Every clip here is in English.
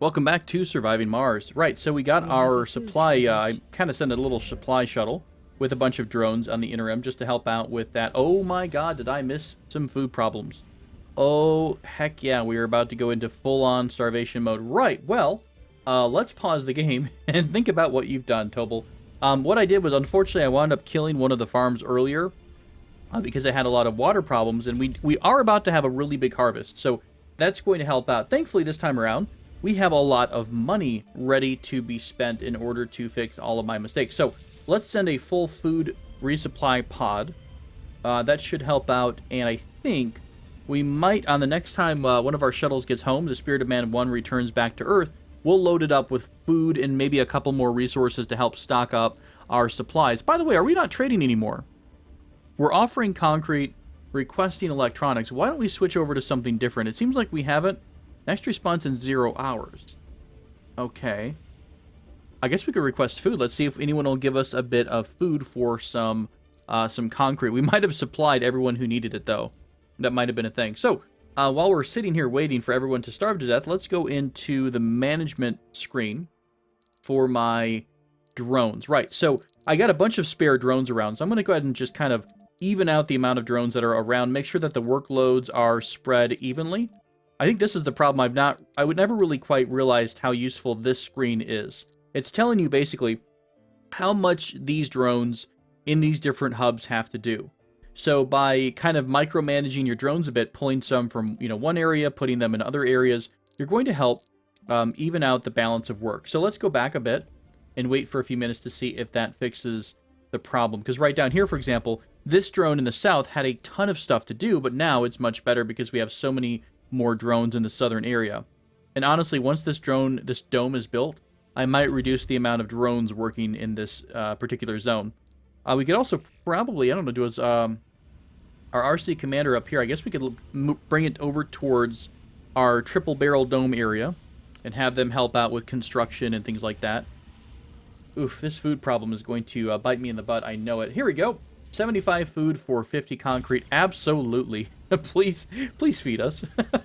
Welcome back to Surviving Mars. Right, so we got our supply, I kind of sent a little supply shuttle with a bunch of drones on the interim just to help out with that. Oh my god, did I miss some food problems? Oh, heck yeah, we are about to go into full-on starvation mode. Right, well, let's pause the game and think about what you've done, Tobal. What I did was, unfortunately, I wound up killing one of the farms earlier because it had a lot of water problems, and we are about to have a really big harvest, so that's going to help out. Thankfully, this time around, we have a lot of money ready to be spent in order to fix all of my mistakes. So let's send a full food resupply pod. That should help out, and I think we might, on the next time one of our shuttles gets home, the Spirit of Man 1 returns back to Earth, we'll load it up with food and maybe a couple more resources to help stock up our supplies. By the way, are we not trading anymore? We're offering concrete, requesting electronics. Why don't we switch over to something different? It seems like we haven't. Next response in 0 hours. Okay. I guess we could request food. Let's see if anyone will give us a bit of food for some concrete. We might have supplied everyone who needed it, though. That might have been a thing. So, while we're sitting here waiting for everyone to starve to death, let's go into the management screen for my drones. Right, so I got a bunch of spare drones around, so I'm going to go ahead and just kind of even out the amount of drones that are around, make sure that the workloads are spread evenly. I think this is the problem. I would never really quite realized how useful this screen is. It's telling you basically how much these drones in these different hubs have to do. So by kind of micromanaging your drones a bit, pulling some from one area, putting them in other areas, you're going to help even out the balance of work. So let's go back a bit and wait for a few minutes to see if that fixes the problem. Because right down here, for example, this drone in the south had a ton of stuff to do, but now it's much better because we have so many more drones in the southern area. And honestly, once this dome is built, I might reduce the amount of drones working in this particular zone. We could also probably, I don't know, do our RC commander up here. I guess we could bring it over towards our triple barrel dome area and have them help out with construction and things like that. Oof, this food problem is going to bite me in the butt. I know it. Here we go. 75 food for 50 concrete. Absolutely. Please feed us.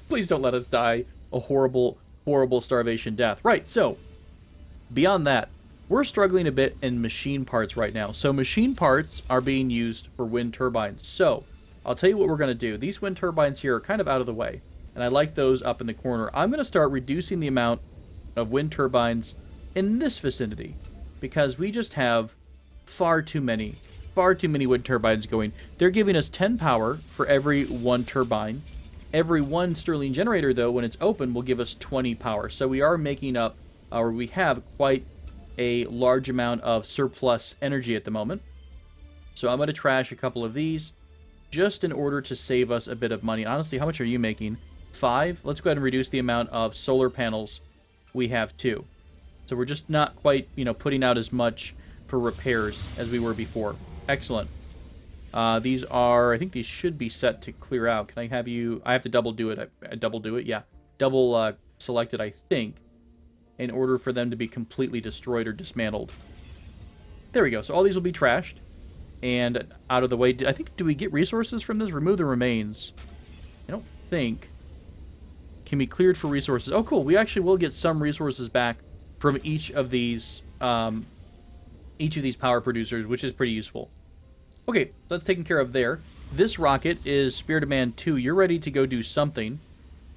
Please don't let us die a horrible, horrible starvation death. Right, so, beyond that, we're struggling a bit in machine parts right now. So machine parts are being used for wind turbines. So, I'll tell you what we're going to do. These wind turbines here are kind of out of the way, and I like those up in the corner. I'm going to start reducing the amount of wind turbines in this vicinity, because we just have far too many wind turbines going. They're giving us 10 power for every one turbine. Every one Stirling generator, though, when it's open, will give us 20 power. So we are making up, or we have quite a large amount of surplus energy at the moment. So I'm going to trash a couple of these just in order to save us a bit of money. Honestly, how much are you making? 5? Let's go ahead and reduce the amount of solar panels we have, too. So we're just not quite, putting out as much for repairs as we were before. Excellent. These are, I think these should be set to clear out. Can I have you, I have to double do it. Double do it, yeah. Double select it, I think, in order for them to be completely destroyed or dismantled. There we go. So all these will be trashed and out of the way. I think, do we get resources from this? Remove the remains. I don't think. Can be cleared for resources. Oh, cool. We actually will get some resources back from each of these power producers, which is pretty useful. Okay, that's taken care of there. This rocket is Spirit of Man 2. You're ready to go do something.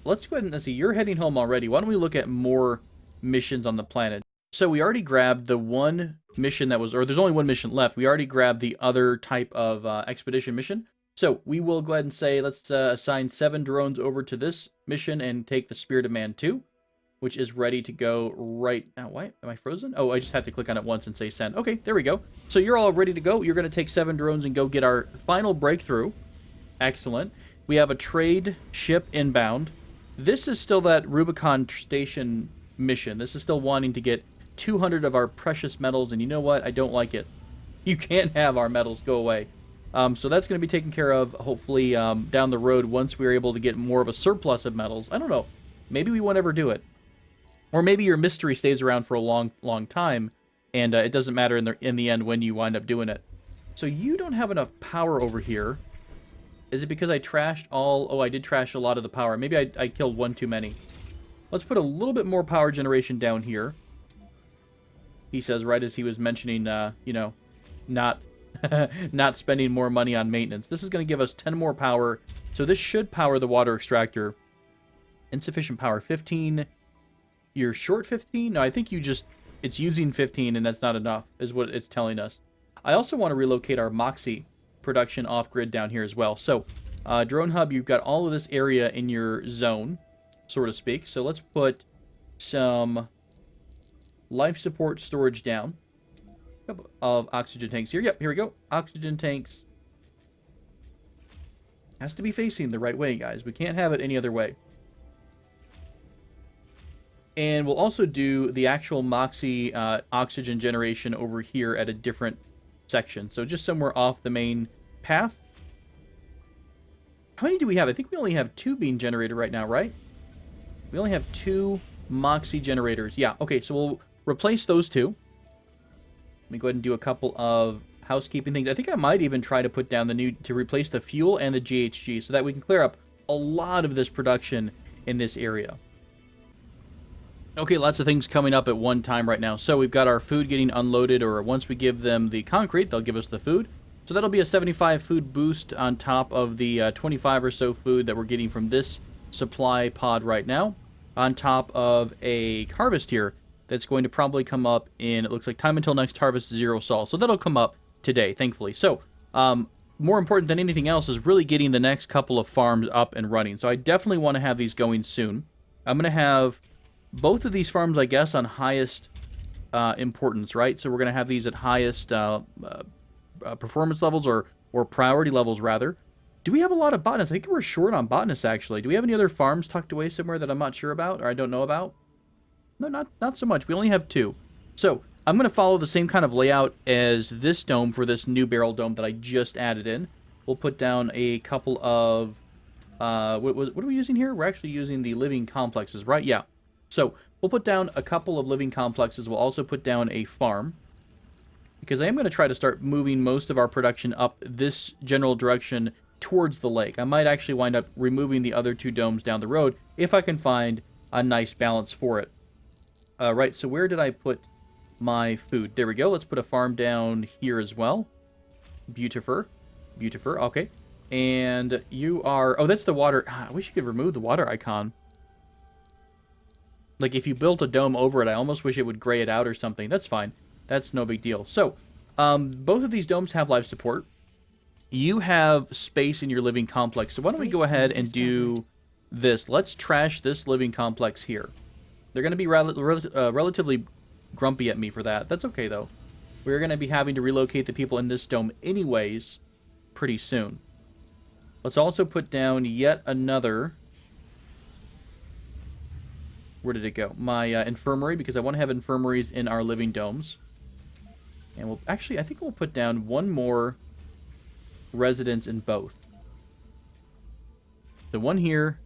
Let's go ahead and let's see. You're heading home already. Why don't we look at more missions on the planet? So we already grabbed the one mission that was, or there's only one mission left. We already grabbed the other type of expedition mission. So we will go ahead and say, let's assign 7 drones over to this mission and take the Spirit of Man 2. Which is ready to go right now. Why am I frozen? Oh, I just have to click on it once and say send. Okay, there we go. So you're all ready to go. You're going to take 7 drones and go get our final breakthrough. Excellent. We have a trade ship inbound. This is still that Rubicon Station mission. This is still wanting to get 200 of our precious metals, and you know what? I don't like it. You can't have our metals go away. So that's going to be taken care of, hopefully, down the road once we're able to get more of a surplus of metals. I don't know. Maybe we won't ever do it. Or maybe your mystery stays around for a long, long time, and it doesn't matter in the end when you wind up doing it. So you don't have enough power over here. Is it because I trashed all... Oh, I did trash a lot of the power. Maybe I killed one too many. Let's put a little bit more power generation down here. He says right as he was mentioning, you know, not not spending more money on maintenance. This is going to give us 10 more power. So this should power the water extractor. Insufficient power 15. You're short 15? No, I think it's using 15 and that's not enough is what it's telling us. I also want to relocate our Moxie production off-grid down here as well. So drone hub, you've got all of this area in your zone, so to speak. So let's put some life support storage down. Couple of oxygen tanks here. Yep, here we go. Oxygen tanks. Has to be facing the right way, guys. We can't have it any other way. And we'll also do the actual Moxie oxygen generation over here at a different section. So just somewhere off the main path. How many do we have? I think we only have 2 being generated right now, right? We only have 2 Moxie generators. Yeah, okay, so we'll replace those 2. Let me go ahead and do a couple of housekeeping things. I think I might even try to put down to replace the fuel and the GHG so that we can clear up a lot of this production in this area. Okay, lots of things coming up at one time right now. So we've got our food getting unloaded, or once we give them the concrete, they'll give us the food. So that'll be a 75 food boost on top of the 25 or so food that we're getting from this supply pod right now, on top of a harvest here that's going to probably come up in, it looks like, time until next harvest, 0 sol. So that'll come up today, thankfully. So more important than anything else is really getting the next couple of farms up and running. So I definitely want to have these going soon. I'm going to have both of these farms, I guess, on highest importance, right? So we're going to have these at highest performance levels, or priority levels, rather. Do we have a lot of botanists? I think we're short on botanists, actually. Do we have any other farms tucked away somewhere that I'm not sure about, or I don't know about? No, not so much. We only have 2. So I'm going to follow the same kind of layout as this dome for this new barrel dome that I just added in. We'll put down a couple of... what are we using here? We're actually using the living complexes, right? Yeah. So we'll put down a couple of living complexes. We'll also put down a farm, because I am going to try to start moving most of our production up this general direction towards the lake. I might actually wind up removing the other 2 domes down the road if I can find a nice balance for it. Right, so where did I put my food? There we go. Let's put a farm down here as well. Beautifer. Okay. And you are... Oh, that's the water... I wish you could remove the water icon. Like, if you built a dome over it, I almost wish it would gray it out or something. That's fine. That's no big deal. So, both of these domes have life support. You have space in your living complex. So why don't we go ahead and do this? Let's trash this living complex here. They're going to be relatively grumpy at me for that. That's okay, though. We're going to be having to relocate the people in this dome anyways pretty soon. Let's also put down yet another... Where did it go? My infirmary, because I want to have infirmaries in our living domes. And we'll actually, I think we'll put down 1 more residence in both. The 1 here,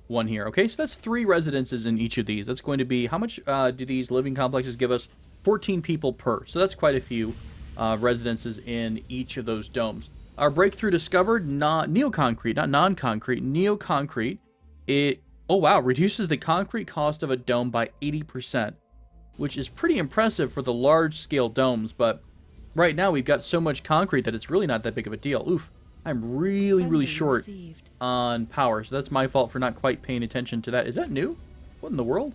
1 here. Okay, so that's 3 residences in each of these. That's going to be, how much do these living complexes give us? 14 people per. So that's quite a few residences in each of those domes. Our breakthrough discovered, neoconcrete, not non-concrete, neoconcrete. It, oh wow, reduces the concrete cost of a dome by 80%, which is pretty impressive for the large-scale domes, but right now we've got so much concrete that it's really not that big of a deal. Oof, I'm really short on power, so that's my fault for not quite paying attention to that. Is that new? What in the world?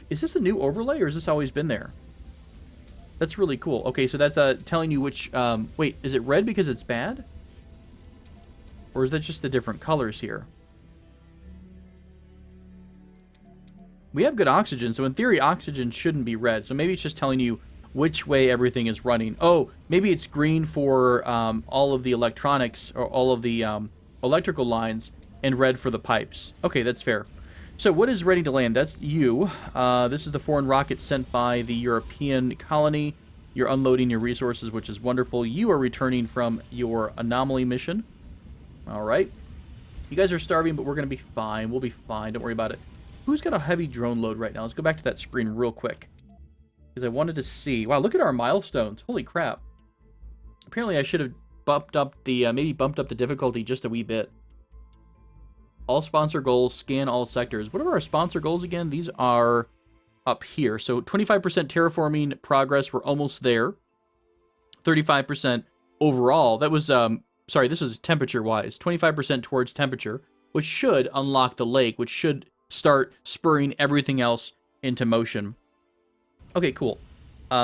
Is this a new overlay, or has this always been there? That's really cool. Okay, so that's telling you which... wait, is it red because it's bad? Or is that just the different colors here? We have good oxygen, so in theory, oxygen shouldn't be red. So maybe it's just telling you which way everything is running. Oh, maybe it's green for all of the electronics, or all of the electrical lines, and red for the pipes. Okay, that's fair. So what is ready to land? That's you. This is the foreign rocket sent by the European colony. You're unloading your resources, which is wonderful. You are returning from your anomaly mission. All right. You guys are starving, but we're going to be fine. We'll be fine. Don't worry about it. Who's got a heavy drone load right now? Let's go back to that screen real quick, because I wanted to see. Wow, look at our milestones. Holy crap. Apparently I should have bumped up the, maybe bumped up the difficulty just a wee bit. All sponsor goals, scan all sectors. What are our sponsor goals again? These are up here. So 25% terraforming progress. We're almost there. 35% overall. That was, sorry, this is temperature-wise. 25% towards temperature, which should unlock the lake, which should start spurring everything else into motion. Okay, cool.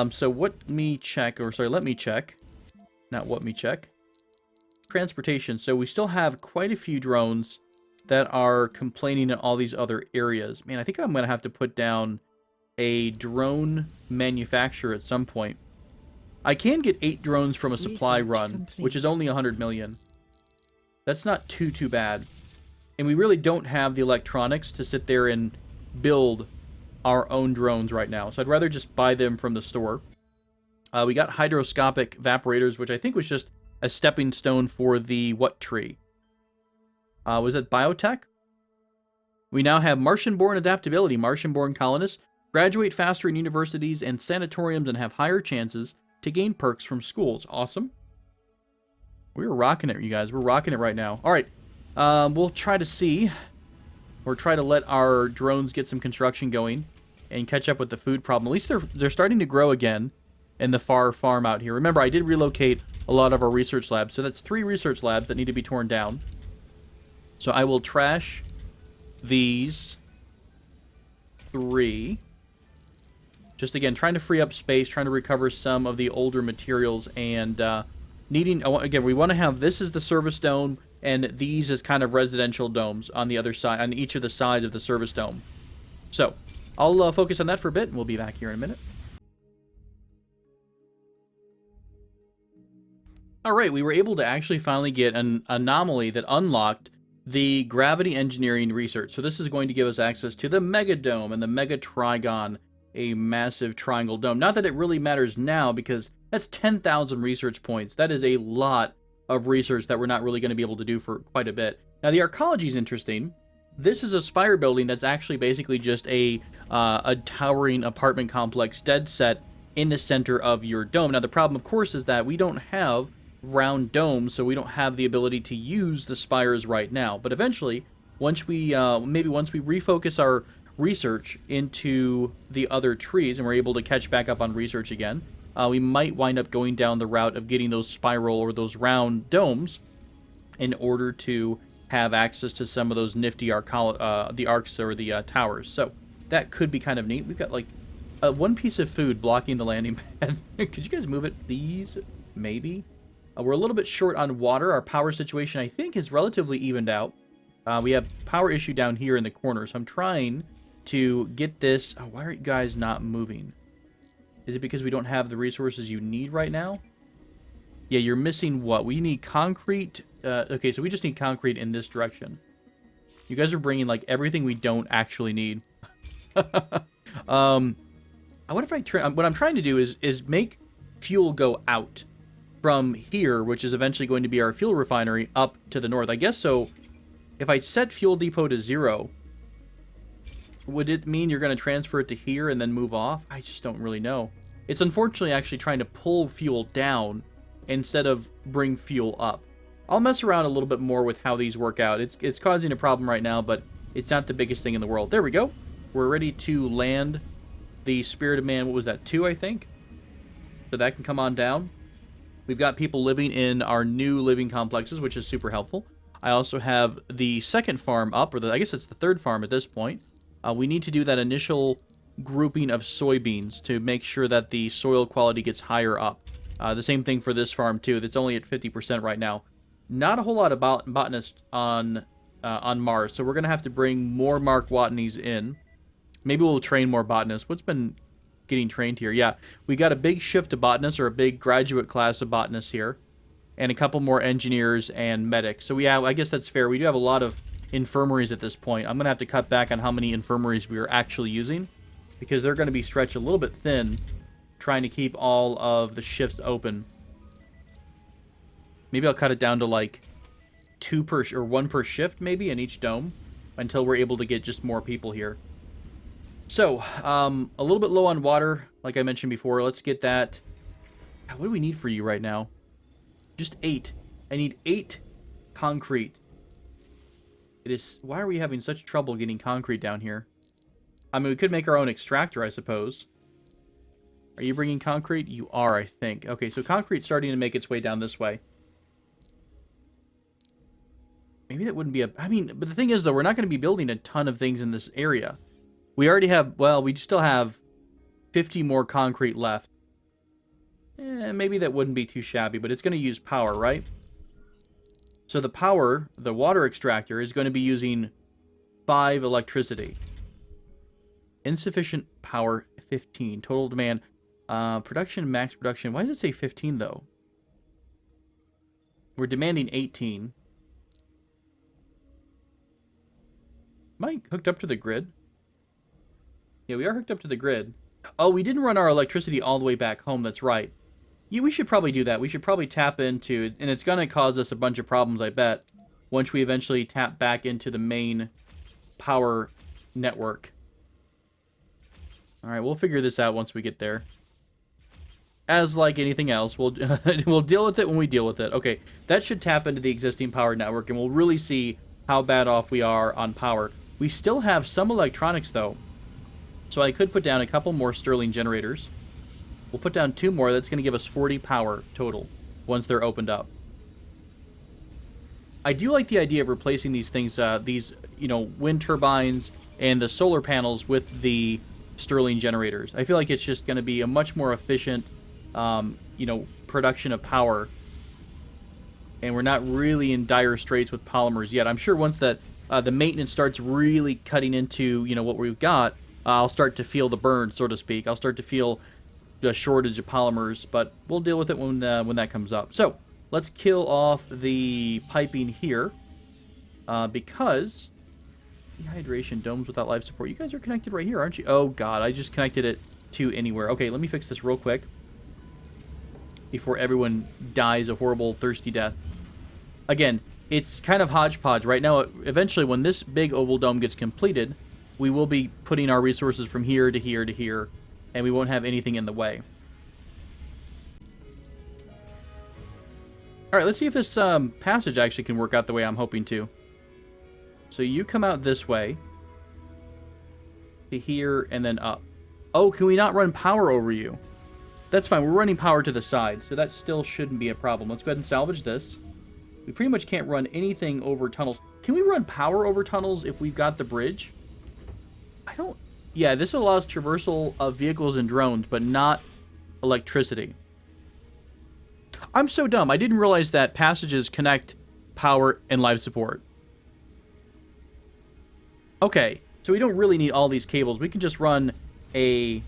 So let me check. Not what me check. Transportation. So we still have quite a few drones that are complaining in all these other areas. Man, I think I'm going to have to put down a drone manufacturer at some point. I can get 8 drones from a supply run, which is only 100 million. That's not too bad. And we really don't have the electronics to sit there and build our own drones right now. So I'd rather just buy them from the store. We got hydroscopic evaporators, which I think was just a stepping stone for the what tree? Was it biotech? We now have Martian-born adaptability. Martian-born colonists graduate faster in universities and sanatoriums and have higher chances to gain perks from schools. Awesome. We're rocking it, you guys. We're rocking it right now. All right. We'll try to see, or try to let our drones get some construction going and catch up with the food problem. At least they're starting to grow again in the far farm out here. Remember, I did relocate a lot of our research labs. So that's 3 research labs that need to be torn down. So I will trash these 3. Just, again, trying to free up space, trying to recover some of the older materials, and needing... Again, we want to have this as the service dome, and these as kind of residential domes on the other side, on each of the sides of the service dome. So, I'll focus on that for a bit, and we'll be back here in a minute. Alright, we were able to actually finally get an anomaly that unlocked the gravity engineering research. So this is going to give us access to the Mega Dome and the Mega Trigon, a massive triangle dome. Not that it really matters now, because that's 10,000 research points. That is a lot of research that we're not really going to be able to do for quite a bit. Now, the arcology is interesting. This is a spire building that's actually basically just a towering apartment complex dead set in the center of your dome. Now, the problem, of course, is that we don't have round domes, so we don't have the ability to use the spires right now. But eventually, once we refocus our research into the other trees and we're able to catch back up on research again, we might wind up going down the route of getting those spiral or those round domes in order to have access to some of those nifty the arcs or the towers. So that could be kind of neat. We've got like one piece of food blocking the landing pad. Could you guys move it, please? Maybe. We're a little bit short on water. Our power situation, I think, is relatively evened out. We have power issue down here in the corner, so I'm trying to get this... Oh, why are you guys not moving? Is it because we don't have the resources you need right now? Yeah, you're missing what? We need concrete. Okay, so we just need concrete in this direction. You guys are bringing, like, everything we don't actually need. What if what I'm trying to do is make fuel go out from here, which is eventually going to be our fuel refinery, up to the north. I guess so. If I set fuel depot to 0, would it mean you're going to transfer it to here and then move off? I just don't really know. It's unfortunately actually trying to pull fuel down instead of bring fuel up. I'll mess around a little bit more with how these work out. It's causing a problem right now, but it's not the biggest thing in the world. There we go. We're ready to land the Spirit of Man. What was that? 2, I think? So that can come on down. We've got people living in our new living complexes, which is super helpful. I also have the second farm up, or I guess it's the third farm at this point. We need to do that initial grouping of soybeans to make sure that the soil quality gets higher up. The same thing for this farm, too. That's only at 50% right now. Not a whole lot of botanists on Mars, so we're going to have to bring more Mark Watneys in. Maybe we'll train more botanists. What's been getting trained here? Yeah, we got a big shift to botanists, or a big graduate class of botanists here, and a couple more engineers and medics. So I guess that's fair. We do have a lot of infirmaries at this point. I'm going to have to cut back on how many infirmaries we are actually using, because they're going to be stretched a little bit thin trying to keep all of the shifts open. Maybe I'll cut it down to like 2 per or 1 per shift maybe in each dome until we're able to get just more people here. So, a little bit low on water, like I mentioned before. Let's get that. What do we need for you right now? Just 8. I need 8 concrete. It is... Why are we having such trouble getting concrete down here? I mean, we could make our own extractor, I suppose. Are you bringing concrete? You are, I think. Okay, so concrete's starting to make its way down this way. Maybe that wouldn't be a... I mean, but the thing is, though, we're not going to be building a ton of things in this area. We already have... Well, we still have 50 more concrete left. Maybe that wouldn't be too shabby, but it's going to use power, right? So the power, the water extractor, is going to be using 5 electricity. Insufficient power, 15. Total demand. Production, max production. Why does it say 15, though? We're demanding 18. Am I hooked up to the grid? Yeah, we are hooked up to the grid. Oh, we didn't run our electricity all the way back home. That's right. Yeah, we should probably do that. We should probably tap into... And it's going to cause us a bunch of problems, I bet, once we eventually tap back into the main power network. Alright, we'll figure this out once we get there. As like anything else, we'll we'll deal with it when we deal with it. Okay, that should tap into the existing power network, and we'll really see how bad off we are on power. We still have some electronics, though. So I could put down a couple more Stirling generators. We'll put down 2 more. That's going to give us 40 power total once they're opened up. I do like the idea of replacing these things, these, you know, wind turbines and the solar panels with the Stirling generators. I feel like it's just going to be a much more efficient, you know, production of power. And we're not really in dire straits with polymers yet. I'm sure once that the maintenance starts really cutting into, you know, what we've got, I'll start to feel the burn, so to speak. I'll start to feel the shortage of polymers, but we'll deal with it when that comes up. So let's kill off the piping here, because dehydration, domes without life support. You guys are connected right here, aren't you? Oh god, I just connected it to anywhere. Okay, let me fix this real quick before everyone dies a horrible thirsty death. Again, it's kind of hodgepodge right now. Eventually, when this big oval dome gets completed, we will be putting our resources from here to here to here, and we won't have anything in the way. Alright, let's see if this passage actually can work out the way I'm hoping to. So you come out this way, to here, and then up. Oh, can we not run power over you? That's fine, we're running power to the side, so that still shouldn't be a problem. Let's go ahead and salvage this. We pretty much can't run anything over tunnels. Can we run power over tunnels if we've got the bridge? I don't... Yeah, this allows traversal of vehicles and drones, but not electricity. I'm so dumb. I didn't realize that passages connect power and life support. Okay, so we don't really need all these cables. We can just run a...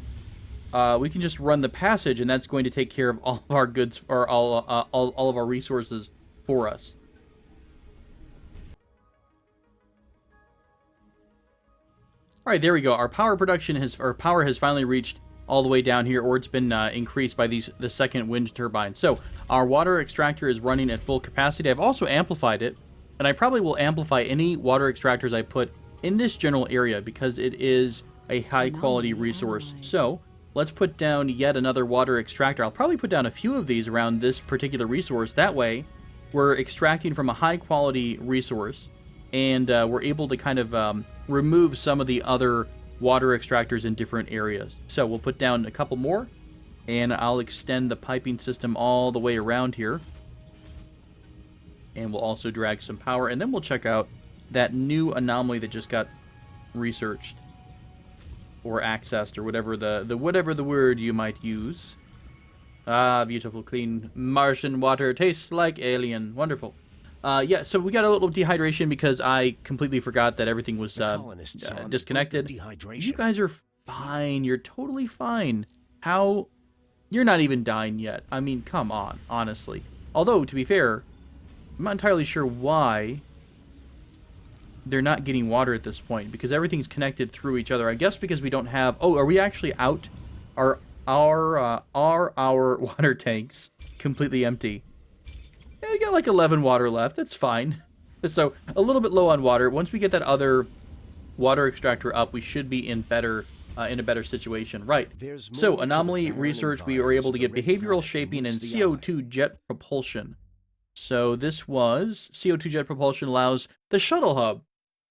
we can just run the passage, and that's going to take care of all of our goods, or all of our resources for us. All right, there we go. Our power production has finally reached all the way down here, or it's been increased by the second wind turbine. So our water extractor is running at full capacity. I've also amplified it, and I probably will amplify any water extractors I put in this general area because it is a high quality resource. So let's put down yet another water extractor. I'll probably put down a few of these around this particular resource. That way, we're extracting from a high quality resource, and we're able to kind of remove some of the other water extractors in different areas. So we'll put down a couple more, and I'll extend the piping system all the way around here. And we'll also drag some power, and then we'll check out that new anomaly that just got researched or accessed, or whatever whatever the word you might use. Ah, beautiful, clean Martian water. Tastes like alien. Wonderful. Yeah, so we got a little dehydration because I completely forgot that everything was disconnected. You guys are fine. You're totally fine. How? You're not even dying yet. I mean, come on, honestly. Although, to be fair, I'm not entirely sure why they're not getting water at this point, because everything's connected through each other. I guess because we don't have... Oh, are we actually out? Are our water tanks completely empty? Yeah, we got like 11 water left. That's fine. So a little bit low on water. Once we get that other water extractor up, we should be in a better situation. Right. So anomaly research, we were able to get behavioral shaping and CO2 jet propulsion. So this was CO2 jet propulsion allows the shuttle hub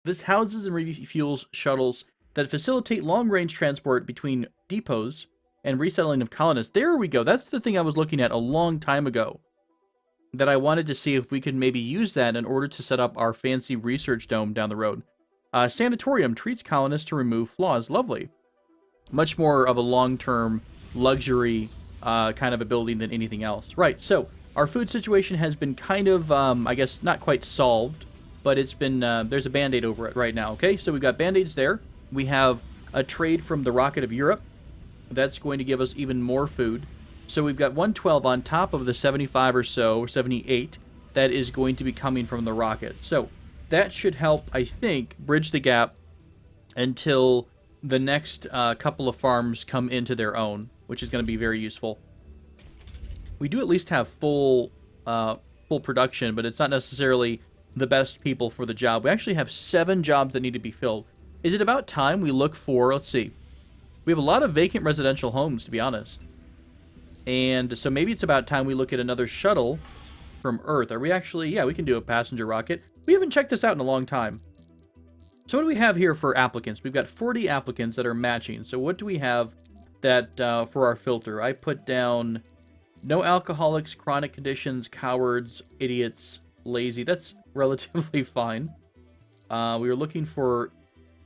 This houses and refuels shuttles that facilitate long-range transport between depots and resettling of colonists. There we go. That's the thing I was looking at a long time ago, that I wanted to see if we could maybe use that in order to set up our fancy research dome down the road. Sanatorium treats colonists to remove flaws. Lovely. Much more of a long-term luxury kind of a building than anything else. Right, so our food situation has been kind of, I guess, not quite solved, but it's been, there's a Band-Aid over it right now, okay? So we've got Band-Aids there. We have a trade from the Rocket of Europe. That's going to give us even more food. So we've got 112 on top of the 75 or so, or 78, that is going to be coming from the rocket. So that should help, I think, bridge the gap until the next couple of farms come into their own, which is going to be very useful. We do at least have full production, but it's not necessarily the best people for the job. We actually have 7 jobs that need to be filled. Is it about time we look for, let's see, we have a lot of vacant residential homes, to be honest. And so maybe it's about time we look at another shuttle from Earth. Are we actually, yeah, we can do a passenger rocket. We haven't checked this out in a long time. So what do we have here for applicants? We've got 40 applicants that are matching. So what do we have that for our filter? I put down no alcoholics, chronic conditions, cowards, idiots, lazy. That's relatively fine. We were looking for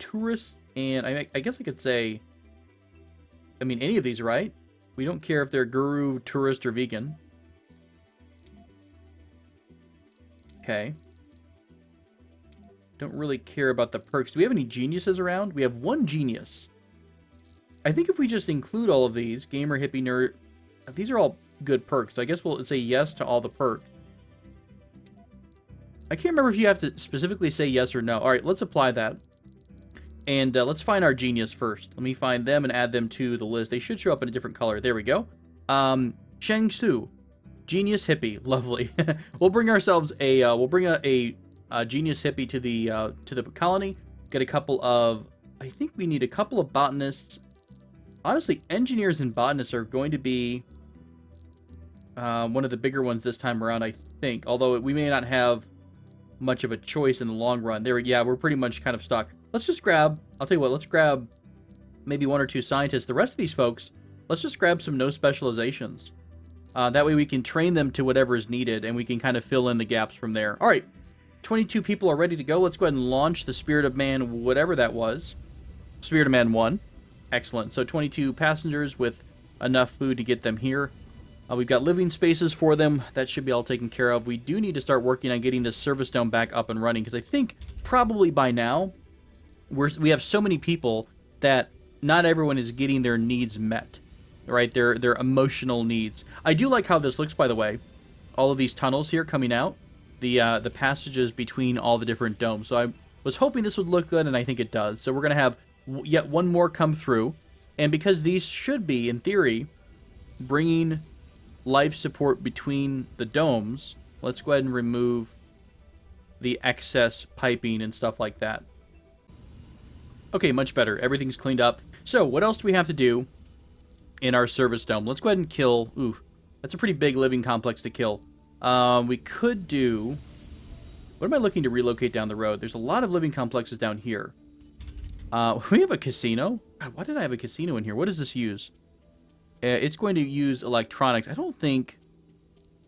tourists, and I guess I could say, I mean, any of these, right? We don't care if they're guru, tourist, or vegan. Okay. Don't really care about the perks. Do we have any geniuses around? We have 1 genius. I think if we just include all of these, gamer, hippie, nerd, these are all good perks. So I guess we'll say yes to all the perks. I can't remember if you have to specifically say yes or no. All right, let's apply that. And let's find our genius first. Let me find them and add them to the list. They should show up in a different color. There we go. Sheng Su, genius hippie, lovely. We'll bring ourselves a genius hippie to the colony. Get a couple of, I think we need a couple of botanists. Honestly, engineers and botanists are going to be one of the bigger ones this time around, I think. Although we may not have much of a choice in the long run. Yeah, we're pretty much kind of stuck. Let's just grab, I'll tell you what, let's grab maybe 1 or 2 scientists. The rest of these folks, let's just grab some no specializations. That way we can train them to whatever is needed, and we can kind of fill in the gaps from there. All right, 22 people are ready to go. Let's go ahead and launch the Spirit of Man, whatever that was. Spirit of Man 1. Excellent. So 22 passengers with enough food to get them here. We've got living spaces for them. That should be all taken care of. We do need to start working on getting this service dome back up and running, because I think probably by now we have so many people that not everyone is getting their needs met, right? Their emotional needs. I do like how this looks, by the way. All of these tunnels here coming out, the passages between all the different domes. So I was hoping this would look good, and I think it does. So we're going to have yet one more come through, and because these should be, in theory, bringing life support between the domes, let's go ahead and remove the excess piping and stuff like that. Okay, much better. Everything's cleaned up. So, what else do we have to do in our service dome? Let's go ahead and kill... Ooh, that's a pretty big living complex to kill. We could do... What am I looking to relocate down the road? There's a lot of living complexes down here. We have a casino. God, why did I have a casino in here? What does this use? It's going to use electronics. I don't think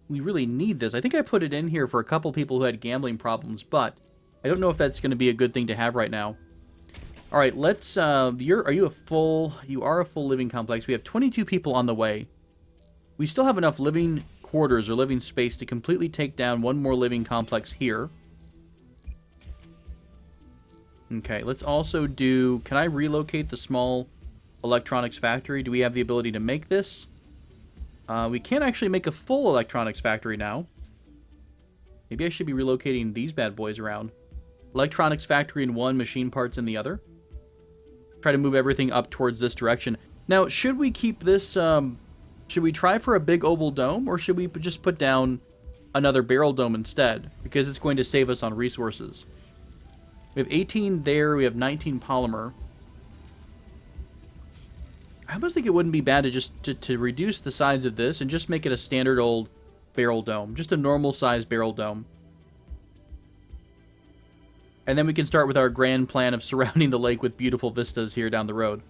we really need this. I think I put it in here for a couple people who had gambling problems, but I don't know if that's going to be a good thing to have right now. All right, let's, are you a full living complex. We have 22 people on the way. We still have enough living quarters or living space to completely take down one more living complex here. Okay, let's also do, can I relocate the small electronics factory? Do we have the ability to make this? We can't actually make a full electronics factory now. Maybe I should be relocating these bad boys around. Electronics factory in one, machine parts in the other. Try to move everything up towards this direction. Now, should we keep this, should we try for a big oval dome, or should we just put down another barrel dome instead? Because it's going to save us on resources. We have 18 there, we have 19 polymer. I almost think it wouldn't be bad to just to reduce the size of this and just make it a standard old barrel dome. Just a normal sized barrel dome. And then we can start with our grand plan of surrounding the lake with beautiful vistas here down the road.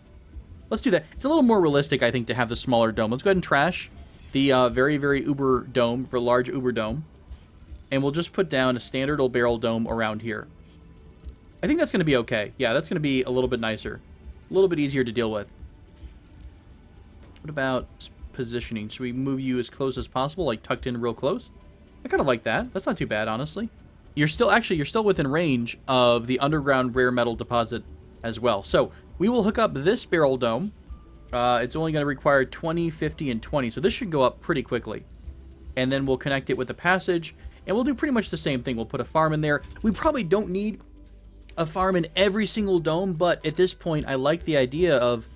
Let's do that. It's a little more realistic, I think, to have the smaller dome. Let's go ahead and trash the very, very uber dome, for large uber dome. And we'll just put down a standard old barrel dome around here. I think that's going to be okay. Yeah, that's going to be a little bit nicer. A little bit easier to deal with. What about positioning? Should we move you as close as possible, like tucked in real close? I kind of like that. That's not too bad, honestly. You're still within range of the underground rare metal deposit as well. So we will hook up this barrel dome. It's only going to require 20, 50, and 20. So this should go up pretty quickly. And then we'll connect it with the passage. And we'll do pretty much the same thing. We'll put a farm in there. We probably don't need a farm in every single dome. But at this point, I like the idea of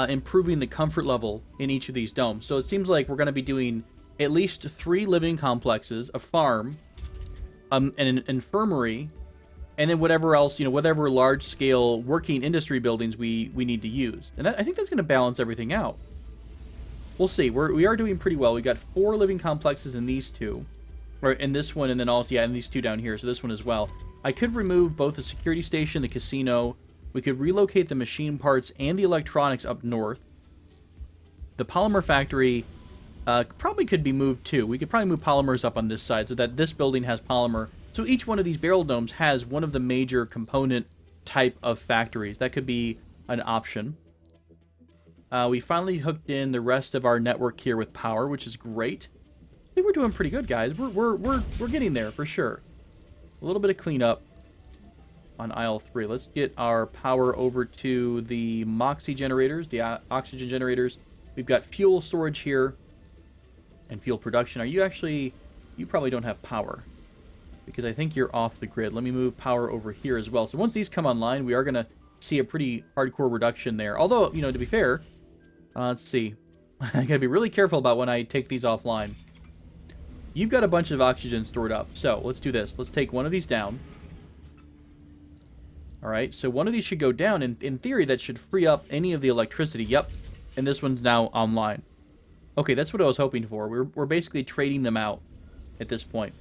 improving the comfort level in each of these domes. So it seems like we're going to be doing at least 3 living complexes, a farm, and an infirmary, and then whatever else, whatever large-scale working industry buildings we need to use. And I think that's going to balance everything out. We'll see. We are doing pretty well. We got 4 living complexes in these 2, or in this one, and then also, in these 2 down here, so this one as well. I could remove both the security station, the casino. We could relocate the machine parts and the electronics up north. The polymer factory probably could be moved too. We could probably move polymers up on this side so that this building has polymer. So each one of these barrel domes has one of the major component type of factories. That could be an option. We finally hooked in the rest of our network here with power, which is great. I think we're doing pretty good, guys. We're getting there for sure. A little bit of cleanup on aisle 3. Let's get our power over to the Moxie generators, the oxygen generators. We've got fuel storage here and fuel production. You probably don't have power because I think you're off the grid. Let me move power over here as well. So once these come online, we are going to see a pretty hardcore reduction there. Although, to be fair, let's see. I got to be really careful about when I take these offline. You've got a bunch of oxygen stored up. So let's do this. Let's take one of these down. All right, so one of these should go down. And in theory, that should free up any of the electricity. Yep, and this one's now online. Okay, that's what I was hoping for. We're basically trading them out at this point.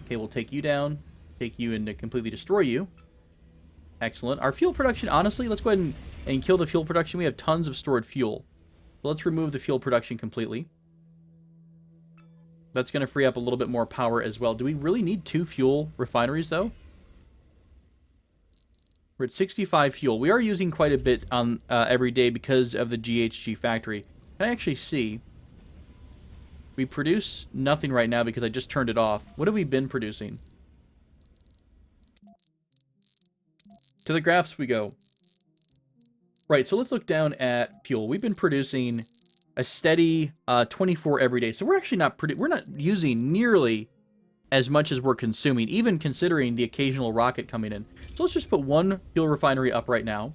Okay, we'll take you down, take you and completely destroy you. Excellent. Our fuel production, honestly, let's go ahead and kill the fuel production. We have tons of stored fuel. So let's remove the fuel production completely. That's going to free up a little bit more power as well. Do we really need 2 fuel refineries, though? We're at 65 fuel. We are using quite a bit on every day because of the GHG factory. Can I actually see? We produce nothing right now because I just turned it off. What have we been producing? To the graphs we go. Right, so let's look down at fuel. We've been producing a steady 24 every day. So we're actually we're not using nearly as much as we're consuming, even considering the occasional rocket coming in. So let's just put 1 fuel refinery up right now.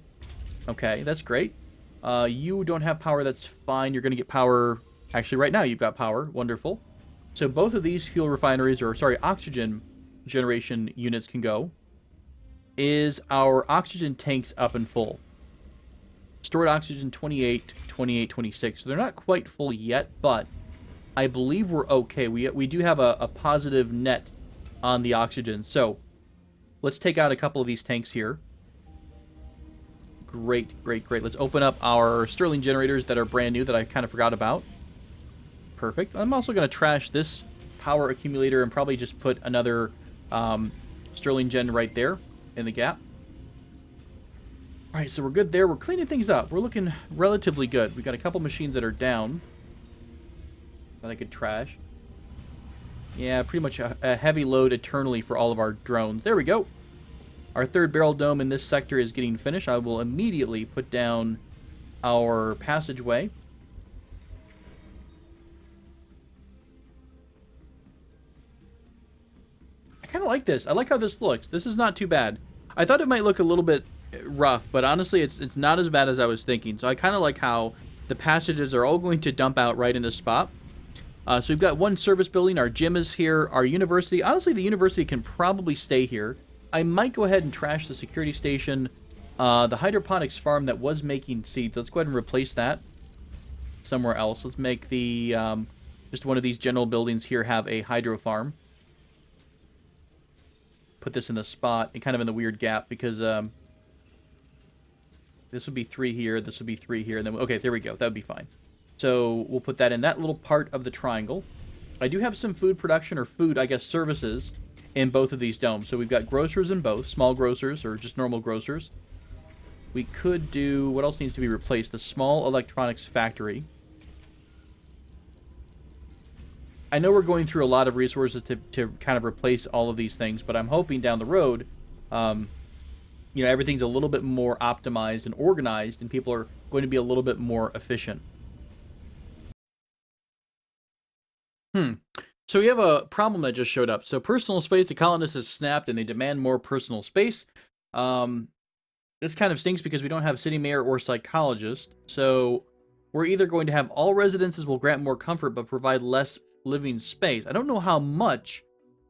Okay, that's great. You don't have power, that's fine. You're going to get power. Actually, right now you've got power. Wonderful. So both of these fuel refineries, or sorry, oxygen generation units can go. Is our oxygen tanks up and full? Stored oxygen 28, 28, 26. So they're not quite full yet, but I believe we're okay. We do have a positive net on the oxygen. So let's take out a couple of these tanks here. Great, great, great. Let's open up our Stirling generators that are brand new that I kind of forgot about. Perfect. I'm also going to trash this power accumulator and probably just put another Stirling gen right there in the gap. All right, so we're good there. We're cleaning things up. We're looking relatively good. We got a couple machines that are down that I could trash. Yeah, pretty much a heavy load eternally for all of our drones. There we go. Our 3rd barrel dome in this sector is getting finished. I will immediately put down our passageway. I kind of like this. I like how this looks. This is not too bad. I thought it might look a little bit rough, but honestly, it's not as bad as I was thinking. So I kind of like how the passages are all going to dump out right in this spot. So we've got 1 service building. Our gym is here. Our university. Honestly, the university can probably stay here. I might go ahead and trash the security station. The hydroponics farm that was making seeds. Let's go ahead and replace that somewhere else. Let's make the just one of these general buildings here have a hydro farm. put this in the spot and kind of in the weird gap because this would be 3 here, this would be 3 here, and then, okay, there we go. That would be fine. So we'll put that in that little part of the triangle. I do have some food production, or food, I guess, services in both of these domes. So we've got grocers in both, small grocers or just normal grocers. We could do, what else needs to be replaced? The small electronics factory. I know we're going through a lot of resources to kind of replace all of these things, but I'm hoping down the road, you know, everything's a little bit more optimized and organized, and people are going to be a little bit more efficient. So we have a problem that just showed up. So personal space, the colonist has snapped, and they demand more personal space. This kind of stinks because we don't have city mayor or psychologist. So we're either going to have all residences will grant more comfort but provide less living space. I don't know how much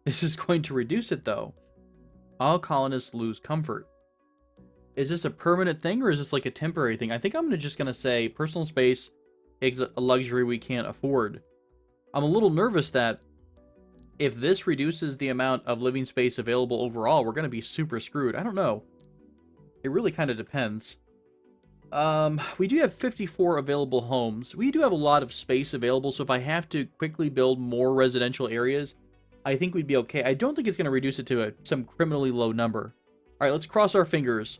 this is going to reduce it, though. All colonists lose comfort. Is this a permanent thing, or is this like a temporary thing? I think I'm just going to say personal space is a luxury we can't afford. I'm a little nervous that if this reduces the amount of living space available overall, we're going to be super screwed. I don't know. It really kind of depends. We do have 54 available homes. We do have a lot of space available, so if I have to quickly build more residential areas, I think we'd be okay. I don't think it's going to reduce it to some criminally low number. All right, let's cross our fingers.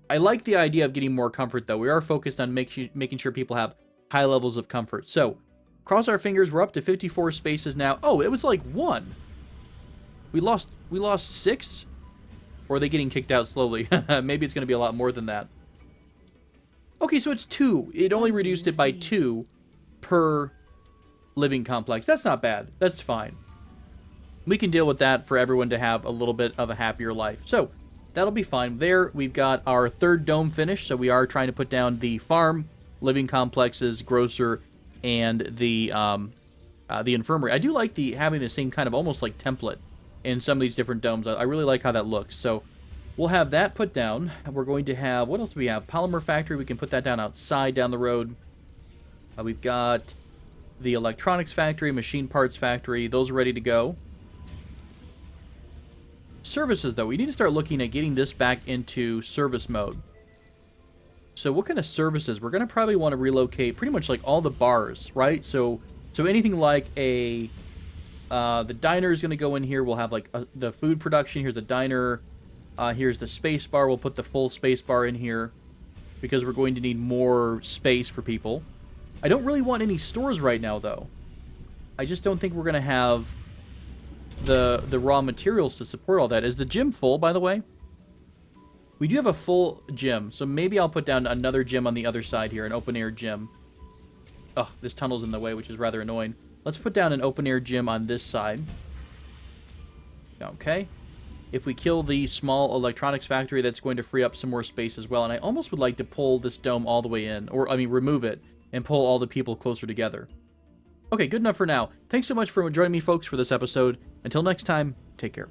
I like the idea of getting more comfort, though. We are focused on making sure people have high levels of comfort. So, cross our fingers. We're up to 54 spaces now. Oh, it was like 1. We lost 6? Or are they getting kicked out slowly? Maybe it's going to be a lot more than that. Okay, so it's 2. It only reduced it by 2 per living complex. That's not bad. That's fine. We can deal with that for everyone to have a little bit of a happier life. So, that'll be fine. There, we've got our 3rd dome finished. So we are trying to put down the farm, living complexes, grocer, and the infirmary. I do like having the same kind of almost like template in some of these different domes. I really like how that looks. So we'll have that put down. We're going to have, what else do we have? Polymer factory. We can put that down outside down the road. We've got the electronics factory, machine parts factory. Those are ready to go. Services, though. We need to start looking at getting this back into service mode. So what kind of services? We're going to probably want to relocate pretty much like all the bars, right? So anything like the diner is going to go in here. We'll have like the food production. Here's the diner. Here's the space bar. We'll put the full space bar in here because we're going to need more space for people. I don't really want any stores right now, though. I just don't think we're going to have the raw materials to support all that. Is the gym full, by the way? We do have a full gym, so maybe I'll put down another gym on the other side here, an open-air gym. Oh, this tunnel's in the way, which is rather annoying. Let's put down an open-air gym on this side. Okay. If we kill the small electronics factory, that's going to free up some more space as well, and I almost would like to pull this dome all the way in, or, I mean, remove it, and pull all the people closer together. Okay, good enough for now. Thanks so much for joining me, folks, for this episode. Until next time, take care.